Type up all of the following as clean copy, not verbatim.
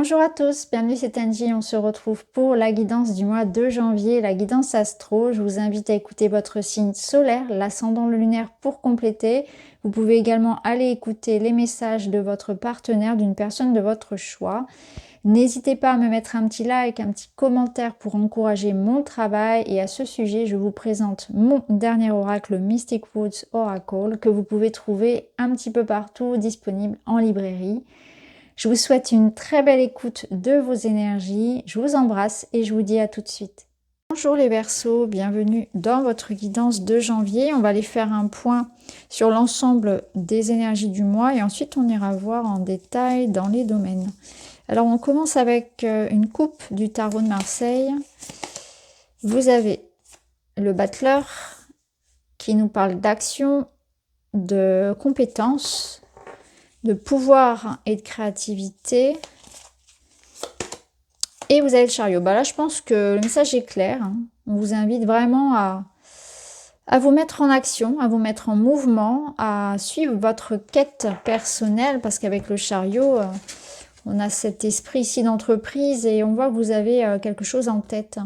Bonjour à tous, bienvenue c'est Angie, on se retrouve pour la guidance du mois de janvier, la guidance astro. Je vous invite à écouter votre signe solaire, l'ascendant, le lunaire pour compléter. Vous pouvez également aller écouter les messages de votre partenaire, d'une personne de votre choix. N'hésitez pas à me mettre un petit like, un petit commentaire pour encourager mon travail. Et à ce sujet, je vous présente mon dernier oracle Mystic Woods Oracle que vous pouvez trouver un petit peu partout, disponible en librairie. Je vous souhaite une très belle écoute de vos énergies. Je vous embrasse et je vous dis à tout de suite. Bonjour les Verseaux, bienvenue dans votre guidance de janvier. On va aller faire un point sur l'ensemble des énergies du mois et ensuite on ira voir en détail dans les domaines. Alors on commence avec une coupe du tarot de Marseille. Vous avez le battleur qui nous parle d'action, de compétences, de pouvoir et de créativité. Et vous avez le chariot. Bah là, je pense que le message est clair. On vous invite vraiment à vous mettre en action, à vous mettre en mouvement, à suivre votre quête personnelle. Parce qu'avec le chariot, on a cet esprit ici d'entreprise et on voit que vous avez quelque chose en tête.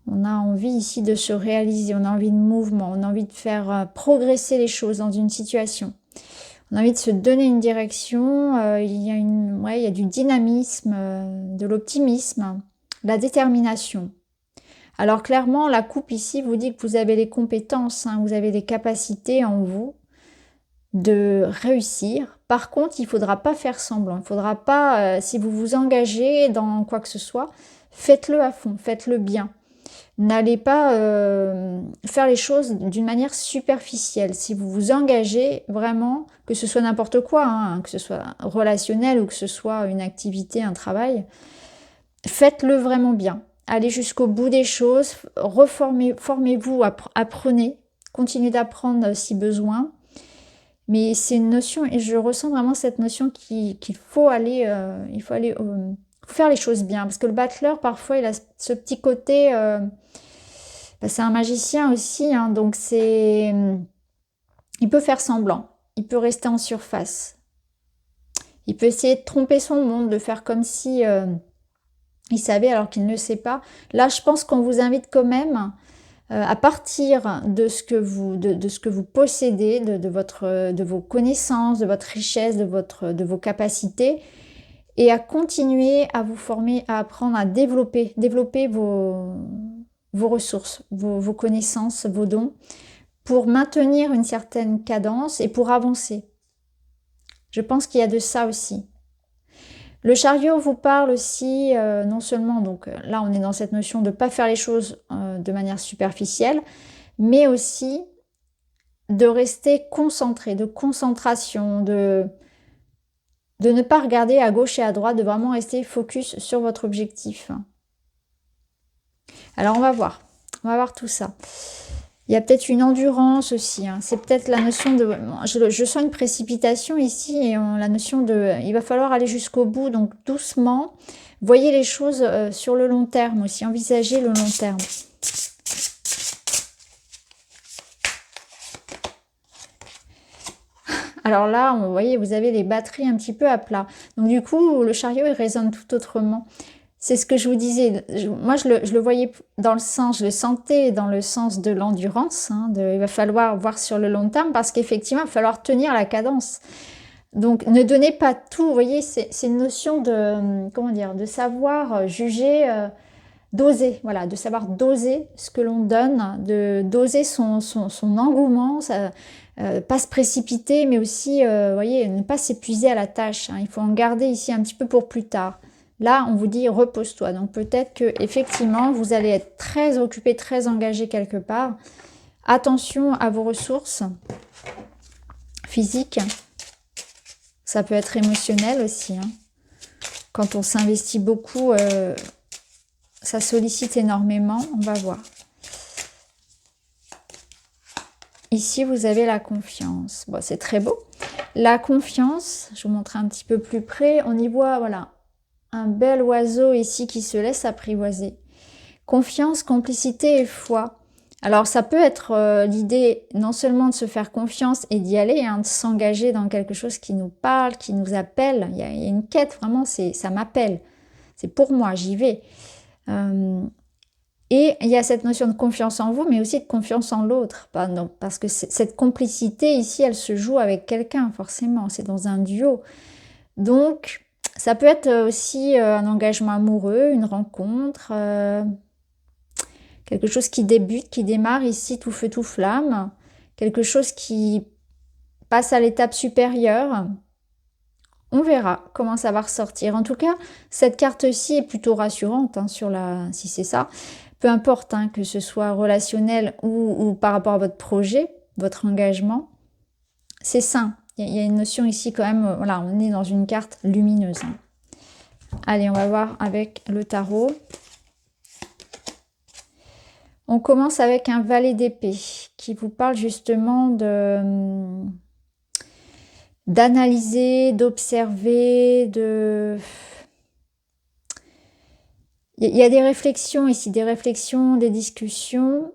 On a envie ici de se réaliser, on a envie de mouvement, on a envie de faire progresser les choses dans une situation. On a envie de se donner une direction, il y a du dynamisme, de l'optimisme, de la détermination. Alors clairement, la coupe ici vous dit que vous avez les compétences, vous avez les capacités en vous de réussir. Par contre, il ne faudra pas faire semblant. Il ne faudra pas, si vous vous engagez dans quoi que ce soit, faites-le à fond, faites-le bien. N'allez pas faire les choses d'une manière superficielle. Si vous vous engagez vraiment, que ce soit n'importe quoi, que ce soit relationnel ou que ce soit une activité, un travail, faites-le vraiment bien. Allez jusqu'au bout des choses, formez-vous, apprenez, continuez d'apprendre si besoin. Mais c'est une notion, et je ressens vraiment cette notion qu'il faut aller, faut faire les choses bien. Parce que le battleur, parfois, il a ce petit côté... c'est un magicien aussi, donc il peut faire semblant, il peut rester en surface. Il peut essayer de tromper son monde, de faire comme si il savait alors qu'il ne sait pas. Là, je pense qu'on vous invite quand même à partir de ce que vous possédez, de vos connaissances, de votre richesse, de vos capacités, et à continuer à vous former, à apprendre à développer vos ressources, vos connaissances, vos dons, pour maintenir une certaine cadence et pour avancer. Je pense qu'il y a de ça aussi. Le chariot vous parle aussi, non seulement, donc là on est dans cette notion de ne pas faire les choses de manière superficielle, mais aussi de rester concentré, de concentration, de ne pas regarder à gauche et à droite, de vraiment rester focus sur votre objectif. Alors on va voir tout ça. Il y a peut-être une endurance aussi, c'est peut-être la notion de... Je sens une précipitation ici et la notion de... Il va falloir aller jusqu'au bout, donc doucement. Voyez les choses sur le long terme aussi, envisagez le long terme. Alors là, vous voyez, vous avez les batteries un petit peu à plat. Donc du coup, le chariot, il résonne tout autrement. C'est ce que je vous disais, moi je le voyais dans le sens, je le sentais dans le sens de l'endurance, il va falloir voir sur le long terme parce qu'effectivement il va falloir tenir la cadence. Donc ne donnez pas tout, vous voyez, c'est une notion de, comment dire, de savoir juger, doser, voilà, de savoir doser ce que l'on donne, de doser son engouement, pas se précipiter, mais aussi, vous voyez, ne pas s'épuiser à la tâche, il faut en garder ici un petit peu pour plus tard. Là, on vous dit repose-toi. Donc peut-être que effectivement, vous allez être très occupé, très engagé quelque part. Attention à vos ressources physiques. Ça peut être émotionnel aussi. Quand on s'investit beaucoup, ça sollicite énormément. On va voir. Ici, vous avez la confiance. Bon, c'est très beau. La confiance, je vous montre un petit peu plus près. On y voit, voilà, un bel oiseau ici qui se laisse apprivoiser. Confiance, complicité et foi. Alors ça peut être l'idée non seulement de se faire confiance et d'y aller, hein, de s'engager dans quelque chose qui nous parle, qui nous appelle. Il y a une quête, vraiment, ça m'appelle. C'est pour moi, j'y vais. Et il y a cette notion de confiance en vous, mais aussi de confiance en l'autre. Parce que cette complicité ici, elle se joue avec quelqu'un, forcément. C'est dans un duo. Donc, ça peut être aussi un engagement amoureux, une rencontre, quelque chose qui débute, qui démarre ici, tout feu, tout flamme. Quelque chose qui passe à l'étape supérieure. On verra comment ça va ressortir. En tout cas, cette carte-ci est plutôt rassurante hein, si c'est ça. Peu importe hein, que ce soit relationnel ou par rapport à votre projet, votre engagement, c'est sain. Il y a une notion ici quand même, voilà, on est dans une carte lumineuse. Hein. Allez, on va voir avec le tarot. On commence avec un valet d'épée qui vous parle justement d'analyser, d'observer, Il y a des réflexions ici, des réflexions, des discussions.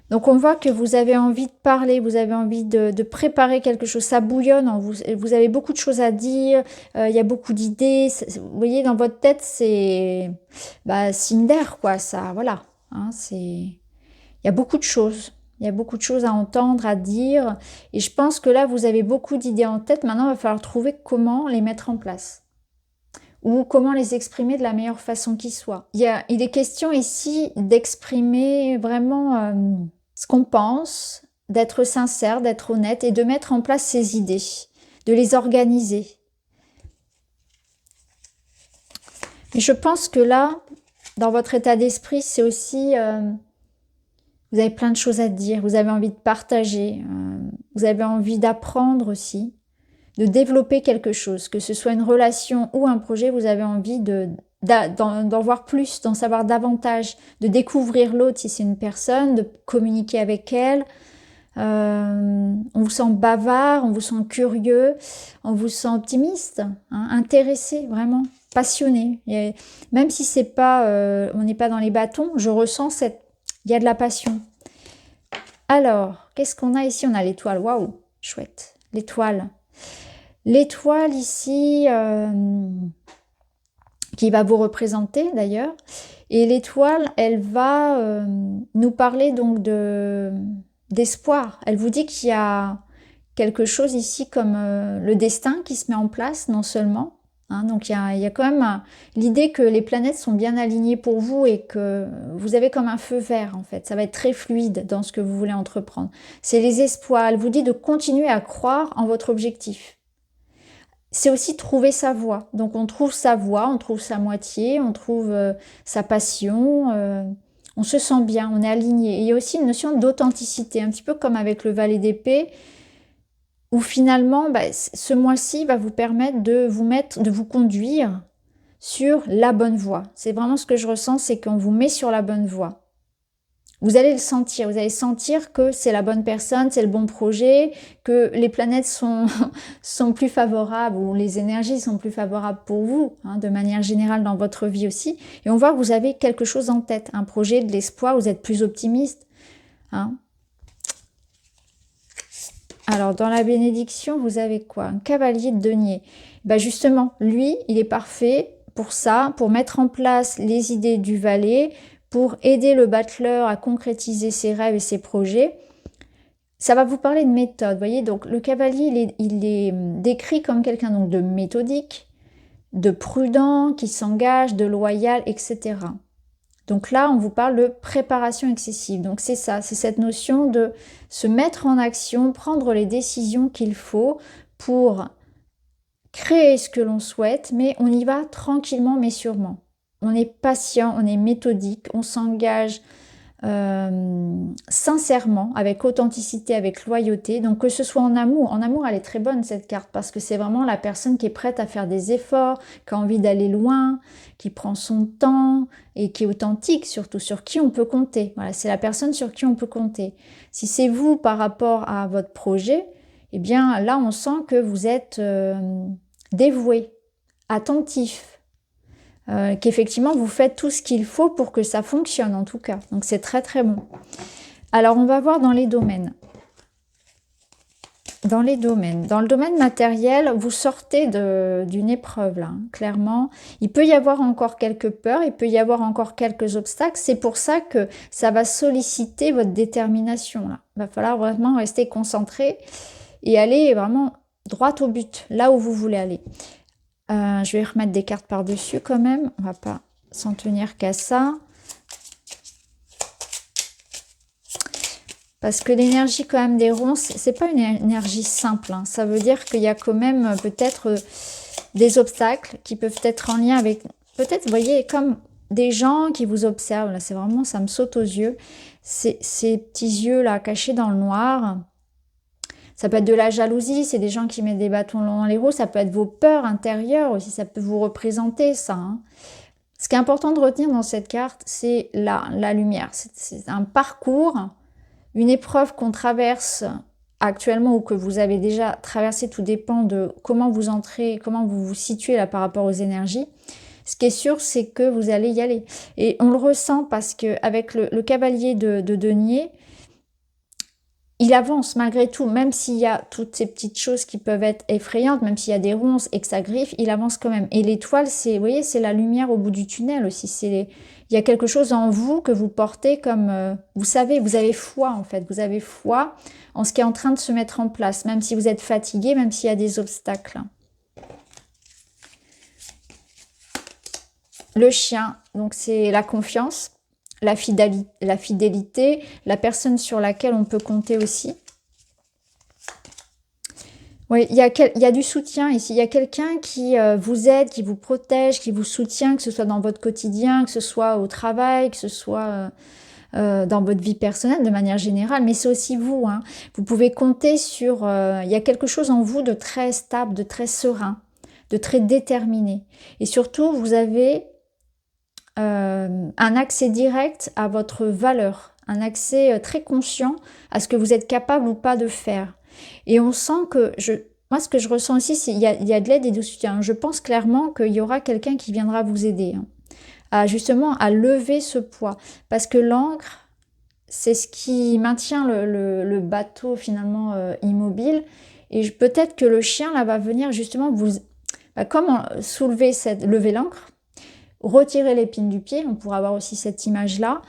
Donc on voit que vous avez envie de parler, vous avez envie de préparer quelque chose. Ça bouillonne en vous, vous avez beaucoup de choses à dire, il y a beaucoup d'idées. Vous voyez, dans votre tête, c'est Cinder, quoi, ça, voilà. Hein, il y a beaucoup de choses. Il y a beaucoup de choses à entendre, à dire. Et je pense que là, vous avez beaucoup d'idées en tête. Maintenant, il va falloir trouver comment les mettre en place. Ou comment les exprimer de la meilleure façon qui soit. Il est question ici d'exprimer vraiment ce qu'on pense, d'être sincère, d'être honnête et de mettre en place ses idées, de les organiser. Mais je pense que là, dans votre état d'esprit, c'est aussi... vous avez plein de choses à dire, vous avez envie de partager, vous avez envie d'apprendre aussi, de développer quelque chose, que ce soit une relation ou un projet, vous avez envie d'en voir plus, d'en savoir davantage, de découvrir l'autre si c'est une personne, de communiquer avec elle. On vous sent bavard, on vous sent curieux, on vous sent optimiste, hein, intéressé, vraiment, passionné. Même si c'est pas, on n'est pas dans les bâtons, je ressens il y a de la passion. Alors, qu'est-ce qu'on a ici? On a l'étoile, waouh, chouette, l'étoile. L'étoile ici, qui va vous représenter d'ailleurs. Et l'étoile, elle va nous parler donc d'espoir. Elle vous dit qu'il y a quelque chose ici comme le destin qui se met en place, non seulement. Hein, donc il y a quand même l'idée que les planètes sont bien alignées pour vous et que vous avez comme un feu vert en fait. Ça va être très fluide dans ce que vous voulez entreprendre. C'est les espoirs. Elle vous dit de continuer à croire en votre objectif. C'est aussi trouver sa voie. Donc on trouve sa voie, on trouve sa moitié, on trouve sa passion, on se sent bien, on est aligné. Et il y a aussi une notion d'authenticité, un petit peu comme avec le valet d'épée, où finalement ce mois-ci va vous permettre de vous conduire sur la bonne voie. C'est vraiment ce que je ressens, c'est qu'on vous met sur la bonne voie. Vous allez le sentir, vous allez sentir que c'est la bonne personne, c'est le bon projet, que les planètes sont plus favorables ou les énergies sont plus favorables pour vous, hein, de manière générale dans votre vie aussi. Et on voit que vous avez quelque chose en tête, un projet, de l'espoir, vous êtes plus optimiste. Hein. Alors, dans la bénédiction, vous avez quoi? Un cavalier de denier. Justement, lui, il est parfait pour ça, pour mettre en place les idées du valet, pour aider le battleur à concrétiser ses rêves et ses projets. Ça va vous parler de méthode, vous voyez. Donc, le cavalier, il est décrit comme quelqu'un donc de méthodique, de prudent, qui s'engage, de loyal, etc. Donc là, on vous parle de préparation excessive. Donc c'est ça, c'est cette notion de se mettre en action, prendre les décisions qu'il faut pour créer ce que l'on souhaite, mais on y va tranquillement mais sûrement. On est patient, on est méthodique, on s'engage sincèrement, avec authenticité, avec loyauté. Donc que ce soit en amour elle est très bonne cette carte parce que c'est vraiment la personne qui est prête à faire des efforts, qui a envie d'aller loin, qui prend son temps et qui est authentique surtout, sur qui on peut compter. Voilà, c'est la personne sur qui on peut compter. Si c'est vous par rapport à votre projet, eh bien là on sent que vous êtes dévoué, attentif, qu'effectivement vous faites tout ce qu'il faut pour que ça fonctionne en tout cas. Donc c'est très très bon. Alors on va voir dans les domaines. Dans les domaines. Dans le domaine matériel, vous sortez d'une épreuve, là, hein, clairement. Il peut y avoir encore quelques peurs, il peut y avoir encore quelques obstacles. C'est pour ça que ça va solliciter votre détermination, là. Il va falloir vraiment rester concentré et aller vraiment droit au but, là où vous voulez aller. Je vais remettre des cartes par-dessus quand même. On va pas s'en tenir qu'à ça. Parce que l'énergie quand même des ronces, c'est pas une énergie simple. Hein. Ça veut dire qu'il y a quand même peut-être des obstacles qui peuvent être en lien avec... Peut-être, vous voyez, comme des gens qui vous observent. Là, c'est vraiment, ça me saute aux yeux. Ces petits yeux là cachés dans le noir. Ça peut être de la jalousie, c'est des gens qui mettent des bâtons dans les roues. Ça peut être vos peurs intérieures aussi, ça peut vous représenter ça. Hein. Ce qui est important de retenir dans cette carte, c'est la lumière. C'est un parcours... Une épreuve qu'on traverse actuellement ou que vous avez déjà traversé, tout dépend de comment vous entrez, comment vous vous situez là par rapport aux énergies. Ce qui est sûr, c'est que vous allez y aller. Et on le ressent parce qu'avec le cavalier de denier, il avance malgré tout, même s'il y a toutes ces petites choses qui peuvent être effrayantes, même s'il y a des ronces et que ça griffe, il avance quand même. Et l'étoile, c'est, vous voyez, c'est la lumière au bout du tunnel aussi. Il y a quelque chose en vous que vous portez comme, vous savez, vous avez foi en fait. Vous avez foi en ce qui est en train de se mettre en place, même si vous êtes fatigué, même s'il y a des obstacles. Le chien, donc c'est la confiance. La fidélité, la personne sur laquelle on peut compter aussi. Oui, il y a du soutien ici. Il y a quelqu'un qui vous aide, qui vous protège, qui vous soutient, que ce soit dans votre quotidien, que ce soit au travail, que ce soit dans votre vie personnelle de manière générale. Mais c'est aussi vous. Hein. Vous pouvez compter sur... il y a quelque chose en vous de très stable, de très serein, de très déterminé. Et surtout, vous avez... un accès direct à votre valeur, un accès très conscient à ce que vous êtes capable ou pas de faire. Et on sent que, moi ce que je ressens aussi, c'est qu'il y a de l'aide et du soutien. Je pense clairement qu'il y aura quelqu'un qui viendra vous aider, hein, justement à lever ce poids. Parce que l'encre, c'est ce qui maintient le bateau finalement immobile. Et peut-être que le chien là va venir justement vous... comment lever l'encre, retirer l'épine du pied, on pourra avoir aussi cette image-là,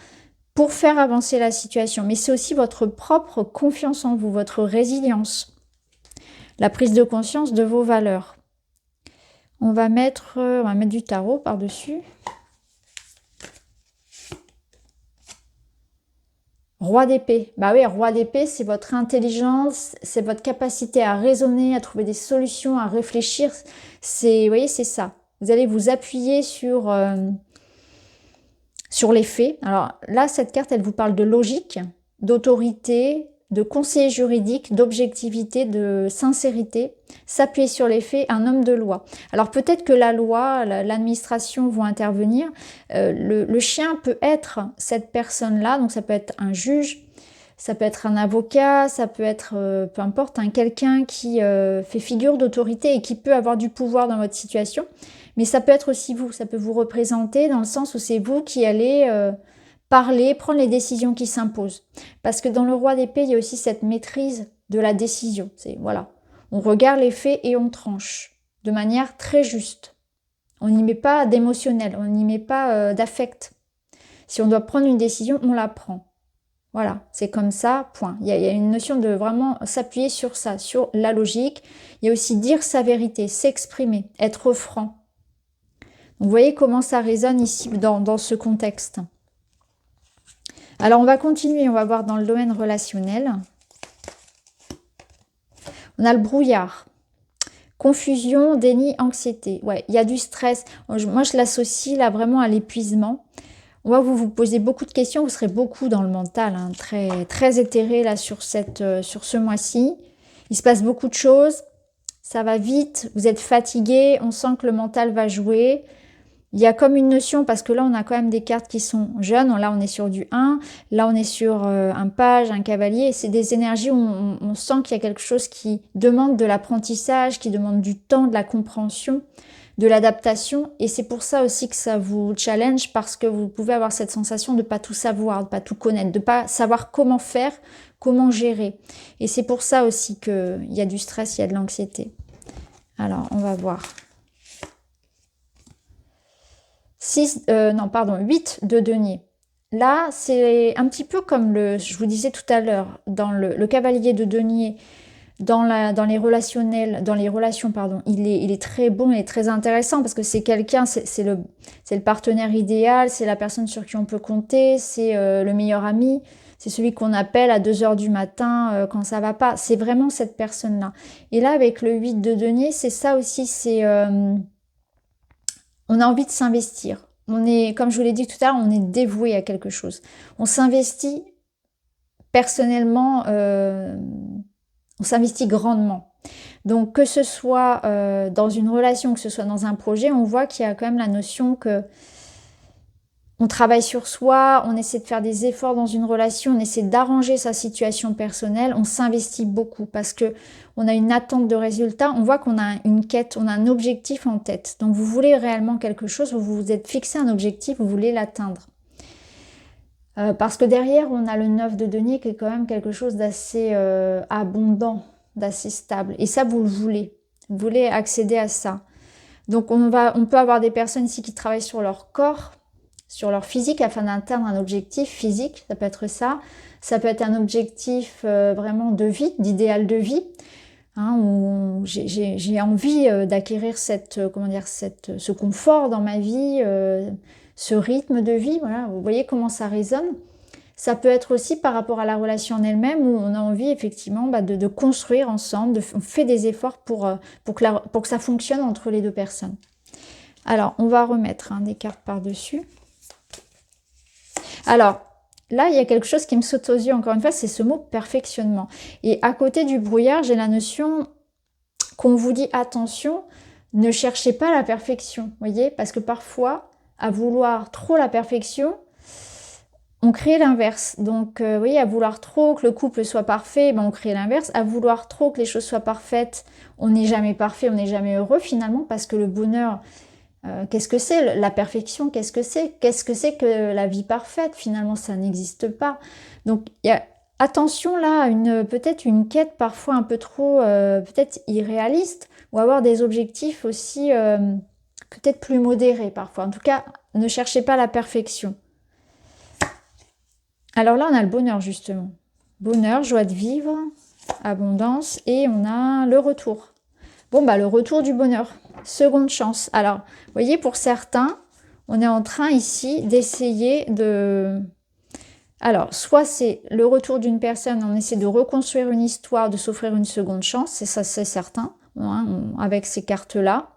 pour faire avancer la situation. Mais c'est aussi votre propre confiance en vous, votre résilience, la prise de conscience de vos valeurs. On va mettre du tarot par-dessus. Roi d'épée. Bah oui, roi d'épée, c'est votre intelligence, c'est votre capacité à raisonner, à trouver des solutions, à réfléchir. Vous voyez, c'est ça. Vous allez vous appuyer sur les faits. Alors là, cette carte, elle vous parle de logique, d'autorité, de conseil juridique, d'objectivité, de sincérité. S'appuyer sur les faits, un homme de loi. Alors peut-être que la loi, l'administration vont intervenir. Le chien peut être cette personne-là, donc ça peut être un juge, ça peut être un avocat, ça peut être, peu importe, quelqu'un qui fait figure d'autorité et qui peut avoir du pouvoir dans votre situation. Mais ça peut être aussi vous, ça peut vous représenter dans le sens où c'est vous qui allez parler, prendre les décisions qui s'imposent. Parce que dans le roi d'épée, il y a aussi cette maîtrise de la décision. Voilà, on regarde les faits et on tranche de manière très juste. On n'y met pas d'émotionnel, on n'y met pas d'affect. Si on doit prendre une décision, on la prend. Voilà, c'est comme ça, point. Il y a une notion de vraiment s'appuyer sur ça, sur la logique. Il y a aussi dire sa vérité, s'exprimer, être franc. Vous voyez comment ça résonne ici dans ce contexte. Alors on va continuer, on va voir dans le domaine relationnel. On a le brouillard. Confusion, déni, anxiété. Ouais, il y a du stress. Moi je l'associe là vraiment à l'épuisement. On va vous poser beaucoup de questions, vous serez beaucoup dans le mental, hein, très, très éthéré là sur ce mois-ci. Il se passe beaucoup de choses, ça va vite, vous êtes fatigué, on sent que le mental va jouer. Il y a comme une notion, parce que là on a quand même des cartes qui sont jeunes, là on est sur du 1, là on est sur un page, un cavalier, c'est des énergies où on sent qu'il y a quelque chose qui demande de l'apprentissage, qui demande du temps, de la compréhension. de l'adaptation. Et c'est pour ça aussi que ça vous challenge, parce que vous pouvez avoir cette sensation de ne pas tout savoir, de ne pas tout connaître, de ne pas savoir comment faire, comment gérer. Et c'est pour ça aussi qu'il y a du stress, il y a de l'anxiété. Alors, on va voir. 8 de denier. Là, c'est un petit peu comme je vous disais tout à l'heure, dans le cavalier de denier, dans les relationnels, dans les relations, pardon, il est très bon et très intéressant, parce que c'est quelqu'un, c'est le partenaire idéal, c'est la personne sur qui on peut compter, c'est le meilleur ami, c'est celui qu'on appelle à 2 heures du matin quand ça va pas. C'est vraiment cette personne-là. Et là, avec le 8 de denier, c'est ça aussi, c'est... on a envie de s'investir. On est, comme je vous l'ai dit tout à l'heure, on est dévoué à quelque chose. On s'investit personnellement, on s'investit grandement. Donc que ce soit dans une relation, que ce soit dans un projet, on voit qu'il y a quand même la notion que on travaille sur soi, on essaie de faire des efforts dans une relation, on essaie d'arranger sa situation personnelle, on s'investit beaucoup parce que on a une attente de résultat, on voit qu'on a une quête, on a un objectif en tête. Donc vous voulez réellement quelque chose, vous vous êtes fixé un objectif, vous voulez l'atteindre. Parce que derrière, on a le 9 de denier qui est quand même quelque chose d'assez abondant, d'assez stable. Et ça, vous le voulez. Vous voulez accéder à ça. Donc on peut avoir des personnes ici qui travaillent sur leur corps, sur leur physique, afin d'atteindre un objectif physique. Ça peut être ça. Ça peut être un objectif vraiment de vie, d'idéal de vie. Hein, où j'ai envie d'acquérir ce confort dans ma vie, ce rythme de vie, voilà, vous voyez comment ça résonne. Ça peut être aussi par rapport à la relation en elle-même, où on a envie effectivement de construire ensemble, on fait des efforts pour que ça fonctionne entre les deux personnes. Alors, on va remettre des cartes par-dessus. Alors, là, il y a quelque chose qui me saute aux yeux, encore une fois, c'est ce mot perfectionnement. Et à côté du brouillard, j'ai la notion qu'on vous dit attention, ne cherchez pas la perfection, vous voyez, parce que parfois, à vouloir trop la perfection, on crée l'inverse. Donc, vous voyez, à vouloir trop que le couple soit parfait, on crée l'inverse. À vouloir trop que les choses soient parfaites, on n'est jamais parfait, on n'est jamais heureux finalement, parce que le bonheur, qu'est-ce que c'est? La perfection, qu'est-ce que c'est? Qu'est-ce que c'est que la vie parfaite? Finalement, ça n'existe pas. Donc, il y a attention là, peut-être une quête parfois un peu trop, peut-être irréaliste, ou avoir des objectifs aussi peut-être plus modérés parfois. En tout cas, ne cherchez pas la perfection. Alors là, on a le bonheur justement. Bonheur, joie de vivre, abondance, et on a le retour. Bon, le retour du bonheur, seconde chance. Alors, vous voyez, pour certains, on est en train ici d'essayer de... Alors, soit c'est le retour d'une personne, on essaie de reconstruire une histoire, de s'offrir une seconde chance, c'est ça, c'est certain, avec ces cartes-là.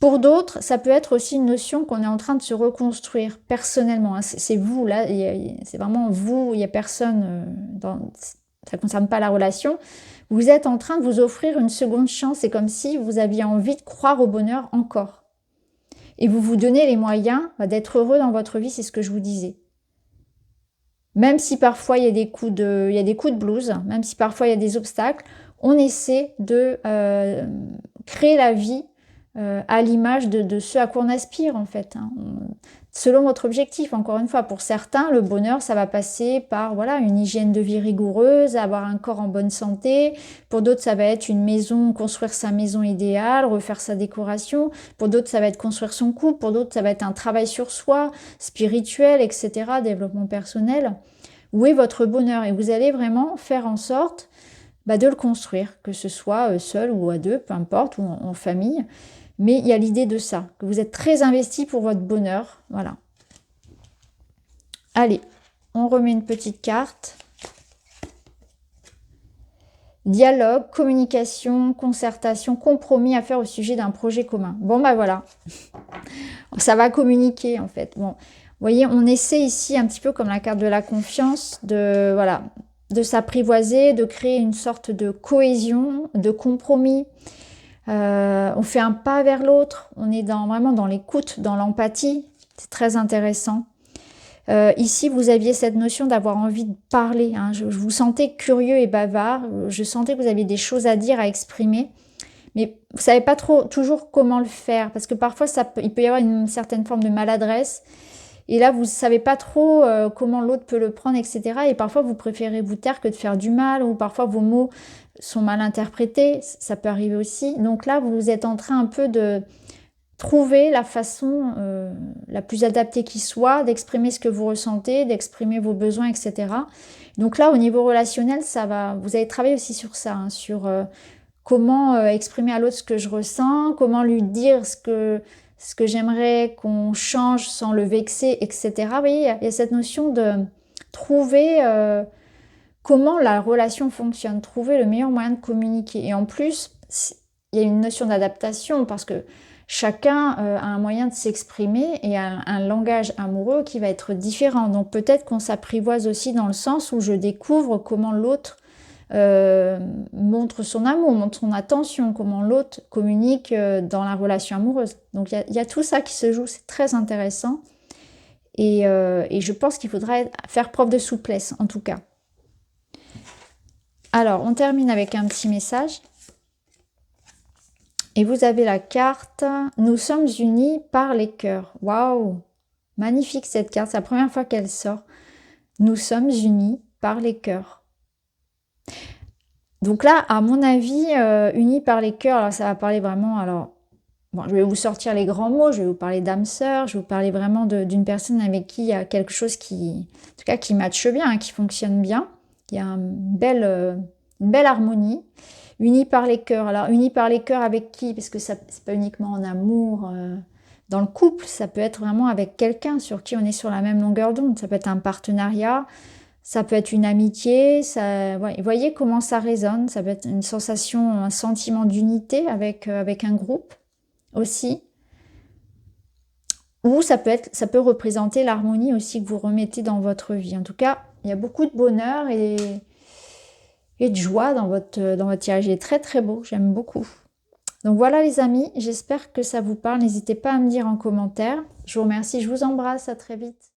Pour d'autres, ça peut être aussi une notion qu'on est en train de se reconstruire personnellement. C'est vous, là, c'est vraiment vous, il n'y a personne, ça ne concerne pas la relation. Vous êtes en train de vous offrir une seconde chance, c'est comme si vous aviez envie de croire au bonheur encore. Et vous vous donnez les moyens d'être heureux dans votre vie, c'est ce que je vous disais. Même si parfois il y a des coups de blues, même si parfois il y a des obstacles, on essaie de créer la vie à l'image de ce à quoi on aspire en fait. Selon votre objectif, encore une fois, pour certains, le bonheur, ça va passer par une hygiène de vie rigoureuse, avoir un corps en bonne santé. Pour d'autres, ça va être une maison, construire sa maison idéale, refaire sa décoration. Pour d'autres, ça va être construire son couple. Pour d'autres, ça va être un travail sur soi, spirituel, etc., développement personnel. Où est votre bonheur? Et vous allez vraiment faire en sorte de le construire, que ce soit seul ou à deux, peu importe, ou en famille. Mais il y a l'idée de ça, que vous êtes très investi pour votre bonheur. Voilà. Allez, on remet une petite carte. Dialogue, communication, concertation, compromis à faire au sujet d'un projet commun. Bon, voilà. Ça va communiquer, en fait. Bon, vous voyez, on essaie ici, un petit peu comme la carte de la confiance, de s'apprivoiser, de créer une sorte de cohésion, de compromis. On fait un pas vers l'autre, on est vraiment dans l'écoute, dans l'empathie, c'est très intéressant. Ici, vous aviez cette notion d'avoir envie de parler, je vous sentais curieux et bavard, je sentais que vous aviez des choses à dire, à exprimer, mais vous savez pas trop toujours comment le faire, parce que parfois il peut y avoir une certaine forme de maladresse, et là vous savez pas trop comment l'autre peut le prendre, etc. Et parfois vous préférez vous taire que de faire du mal, ou parfois vos mots sont mal interprétés, ça peut arriver aussi. Donc là vous êtes en train un peu de trouver la façon la plus adaptée qui soit, d'exprimer ce que vous ressentez, d'exprimer vos besoins, etc. Donc là, au niveau relationnel, ça va. Vous allez travailler aussi sur ça, hein, sur comment exprimer à l'autre ce que je ressens, comment lui dire ce que j'aimerais qu'on change sans le vexer, etc. Vous voyez, il y a cette notion de trouver comment la relation fonctionne, trouver le meilleur moyen de communiquer. Et en plus, il y a une notion d'adaptation parce que chacun a un moyen de s'exprimer et un langage amoureux qui va être différent. Donc peut-être qu'on s'apprivoise aussi dans le sens où je découvre comment l'autre montre son amour, montre son attention, comment l'autre communique dans la relation amoureuse. Donc il y a tout ça qui se joue, c'est très intéressant. Et je pense qu'il faudrait faire preuve de souplesse, en tout cas. Alors, on termine avec un petit message. Et vous avez la carte « Nous sommes unis par les cœurs ». Waouh! Magnifique cette carte, c'est la première fois qu'elle sort. Nous sommes unis par les cœurs. Donc là, à mon avis, unis par les cœurs, alors ça va parler vraiment... Alors, bon, je vais vous sortir les grands mots, je vais vous parler d'âme sœur, je vais vous parler vraiment d'une personne avec qui il y a quelque chose qui, en tout cas, qui matche bien, hein, qui fonctionne bien. Il y a une belle harmonie. Unis par les cœurs. Alors, unis par les cœurs avec qui? Parce que c'est pas uniquement en amour, dans le couple, ça peut être vraiment avec quelqu'un sur qui on est sur la même longueur d'onde. Ça peut être un partenariat, ça peut être une amitié. Ouais, vous voyez comment ça résonne. Ça peut être une sensation, un sentiment d'unité avec un groupe aussi. Ou ça peut représenter l'harmonie aussi que vous remettez dans votre vie. En tout cas, il y a beaucoup de bonheur et de joie dans votre tirage. Il est très très beau, j'aime beaucoup. Donc voilà les amis, j'espère que ça vous parle. N'hésitez pas à me dire en commentaire. Je vous remercie, je vous embrasse, à très vite.